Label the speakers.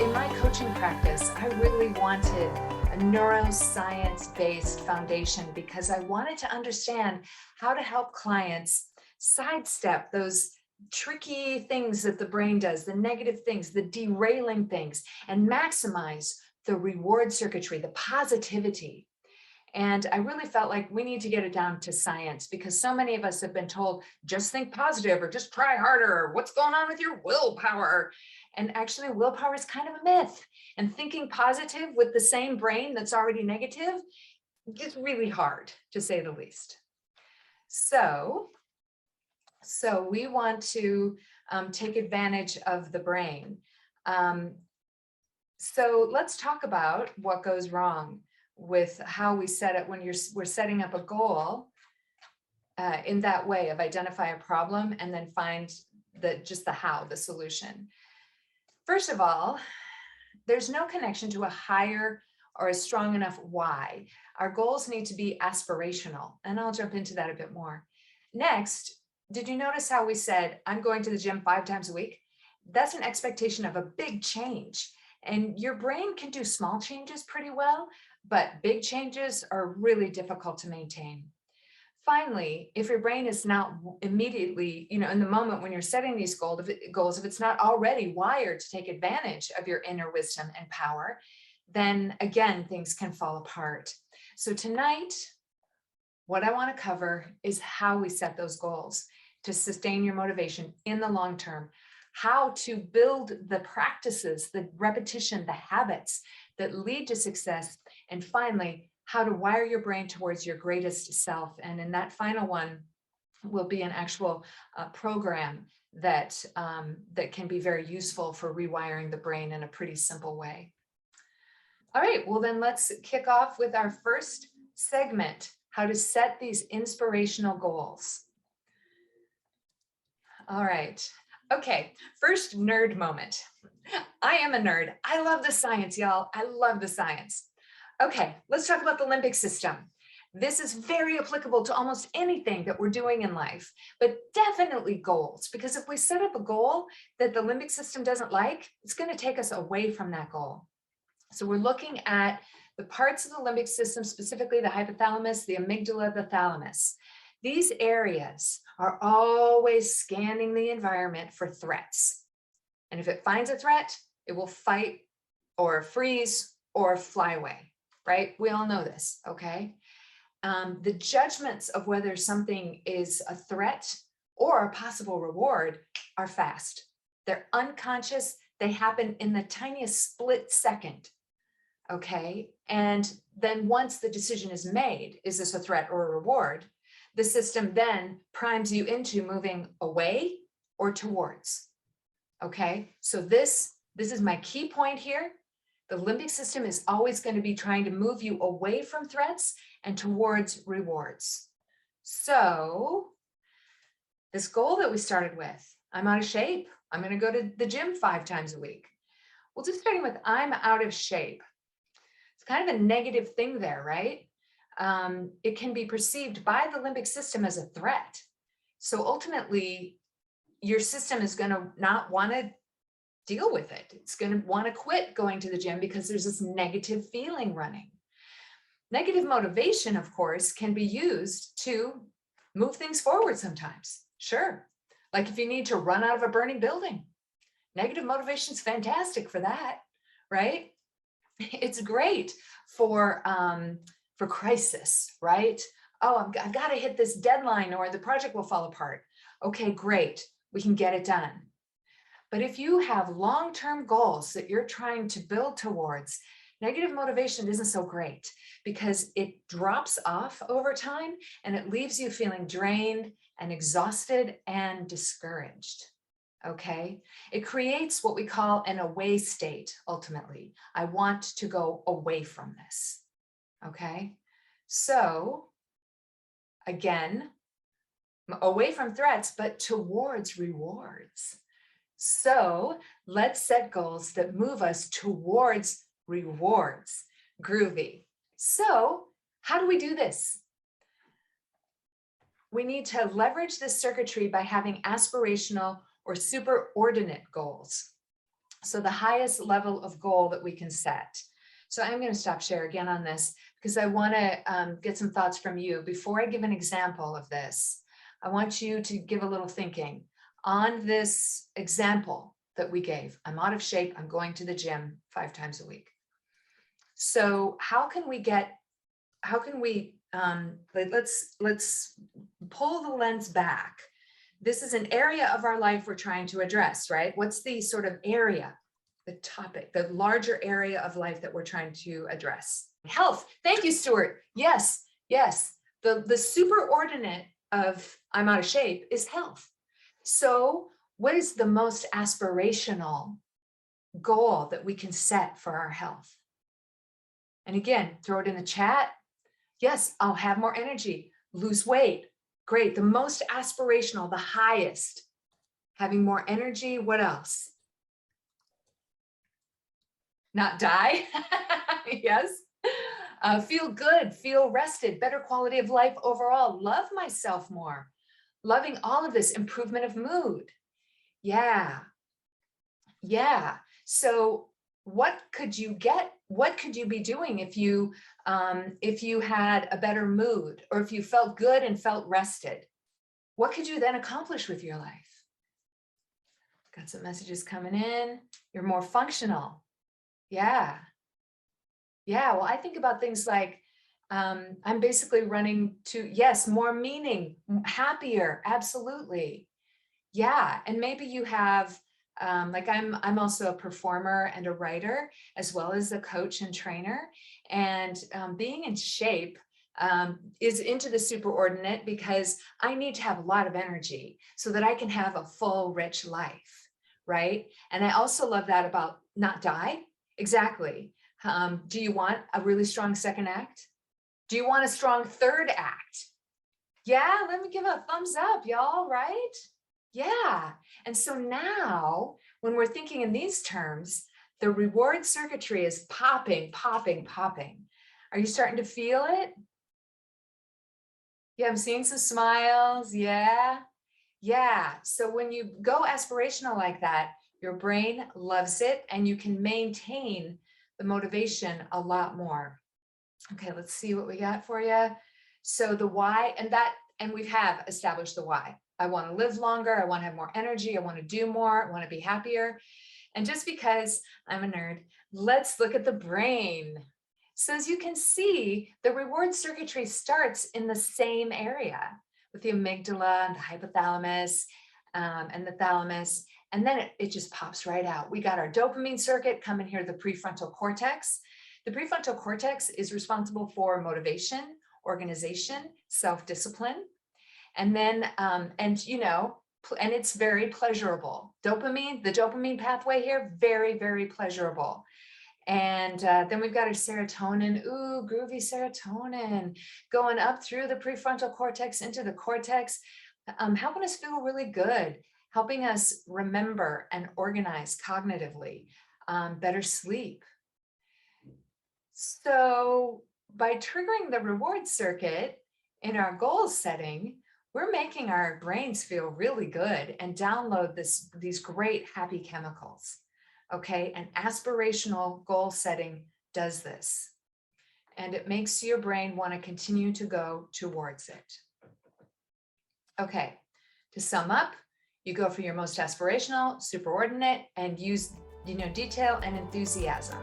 Speaker 1: in my coaching practice, I really wanted a neuroscience-based foundation because I wanted to understand how to help clients sidestep those tricky things that the brain does, the negative things, the derailing things, and maximize the reward circuitry, the positivity. And I really felt like we need to get it down to science because so many of us have been told, just think positive or just try harder, or what's going on with your willpower? And actually willpower is kind of a myth. And thinking positive with the same brain that's already negative is really hard, to say the least. So we want to take advantage of the brain. So let's talk about what goes wrong with how we set it when we're setting up a goal in that way of identify a problem and then find just the how, the solution. First of all, there's no connection to a higher or a strong enough why. Our goals need to be aspirational, and I'll jump into that a bit more. Next, did you notice how we said, I'm going to the gym 5 times a week? That's an expectation of a big change. And your brain can do small changes pretty well, but big changes are really difficult to maintain. Finally, if your brain is not immediately, in the moment when you're setting these goals, if it's not already wired to take advantage of your inner wisdom and power, then again, things can fall apart. So tonight, what I want to cover is how we set those goals to sustain your motivation in the long term, how to build the practices, the repetition, the habits that lead to success, and finally, how to wire your brain towards your greatest self. And in that final one will be an actual program that can be very useful for rewiring the brain in a pretty simple way. All right, well then let's kick off with our first segment, how to set these inspirational goals. All right. Okay, first nerd moment. I am a nerd. I love the science, y'all. I love the science. Okay, let's talk about the limbic system. This is very applicable to almost anything that we're doing in life, but definitely goals, because if we set up a goal that the limbic system doesn't like, it's going to take us away from that goal. So we're looking at the parts of the limbic system, specifically the hypothalamus, the amygdala, the thalamus. These areas are always scanning the environment for threats. And if it finds a threat, it will fight or freeze or fly away, right? We all know this, okay? The judgments of whether something is a threat or a possible reward are fast. They're unconscious. They happen in the tiniest split second, okay? And then once the decision is made, is this a threat or a reward? The system then primes you into moving away or towards, okay? So this is my key point here. The limbic system is always going to be trying to move you away from threats and towards rewards. So this goal that we started with, I'm out of shape. I'm going to go to the gym 5 times a week. Well, just starting with I'm out of shape. It's kind of a negative thing there, right? It can be perceived by the limbic system as a threat. So ultimately, your system is going to not want to deal with it. It's going to want to quit going to the gym because there's this negative feeling running. Negative motivation, of course, can be used to move things forward sometimes. Sure. Like if you need to run out of a burning building, negative motivation is fantastic for that, right? It's great for crisis, right? Oh, I've got to hit this deadline or the project will fall apart. Okay, great. We can get it done. But if you have long-term goals that you're trying to build towards, negative motivation isn't so great because it drops off over time and it leaves you feeling drained and exhausted and discouraged. Okay? It creates what we call an away state, ultimately. I want to go away from this. Okay? So, again, away from threats, but towards rewards. So let's set goals that move us towards rewards. Groovy. So how do we do this? We need to leverage this circuitry by having aspirational or superordinate goals. So the highest level of goal that we can set. So I'm going to stop share again on this because I want to get some thoughts from you. Before I give an example of this, I want you to give a little thinking on this example that we gave. I'm out of shape. I'm going to the gym 5 times a week. So how can we let's pull the lens back. This is an area of our life we're trying to address, right? What's the sort of area, the topic, the larger area of life that we're trying to address? Health. Thank you, Stuart. Yes, yes. The superordinate of I'm out of shape is health. So what is the most aspirational goal that we can set for our health? And again, throw it in the chat. Yes, I'll have more energy, lose weight. Great. The most aspirational, the highest, having more energy. What else? Not die. Yes. Feel good, feel rested, better quality of life overall, love myself more, loving all of this, improvement of mood. Yeah. Yeah. So what could you get? What could you be doing if you had a better mood, or if you felt good and felt rested? What could you then accomplish with your life? Got some messages coming in. You're more functional. Yeah. Yeah. Well, I think about things like I'm basically running to, yes, more meaning, happier. Absolutely. Yeah. And maybe you have, like I'm also a performer and a writer, as well as a coach and trainer. And being in shape is into the superordinate because I need to have a lot of energy so that I can have a full, rich life, right? And I also love that about not die. Exactly. Do you want a really strong second act? Do you want a strong third act? Yeah, let me give a thumbs up, y'all, right? Yeah. And so now when we're thinking in these terms, the reward circuitry is popping, popping, popping. Are you starting to feel it? Yeah, I'm seeing some smiles. Yeah. Yeah. So when you go aspirational like that, your brain loves it and you can maintain the motivation a lot more. Okay, let's see what we got for you. So the why, and we have established the why. I want to live longer. I want to have more energy. I want to do more. I want to be happier. And just because I'm a nerd, let's look at the brain. So as you can see, the reward circuitry starts in the same area with the amygdala and the hypothalamus and the thalamus. And then it just pops right out. We got our dopamine circuit coming here, the prefrontal cortex. The prefrontal cortex is responsible for motivation, organization, self-discipline. And then, and it's very pleasurable. Dopamine, the dopamine pathway here, very, very pleasurable. And then we've got our serotonin, ooh, groovy serotonin, going up through the prefrontal cortex into the cortex, helping us feel really good, helping us remember and organize cognitively, better sleep. So by triggering the reward circuit in our goal setting, we're making our brains feel really good and download these great happy chemicals. Okay, and aspirational goal setting does this. And it makes your brain want to continue to go towards it. Okay, to sum up, you go for your most aspirational, superordinate, and use detail and enthusiasm.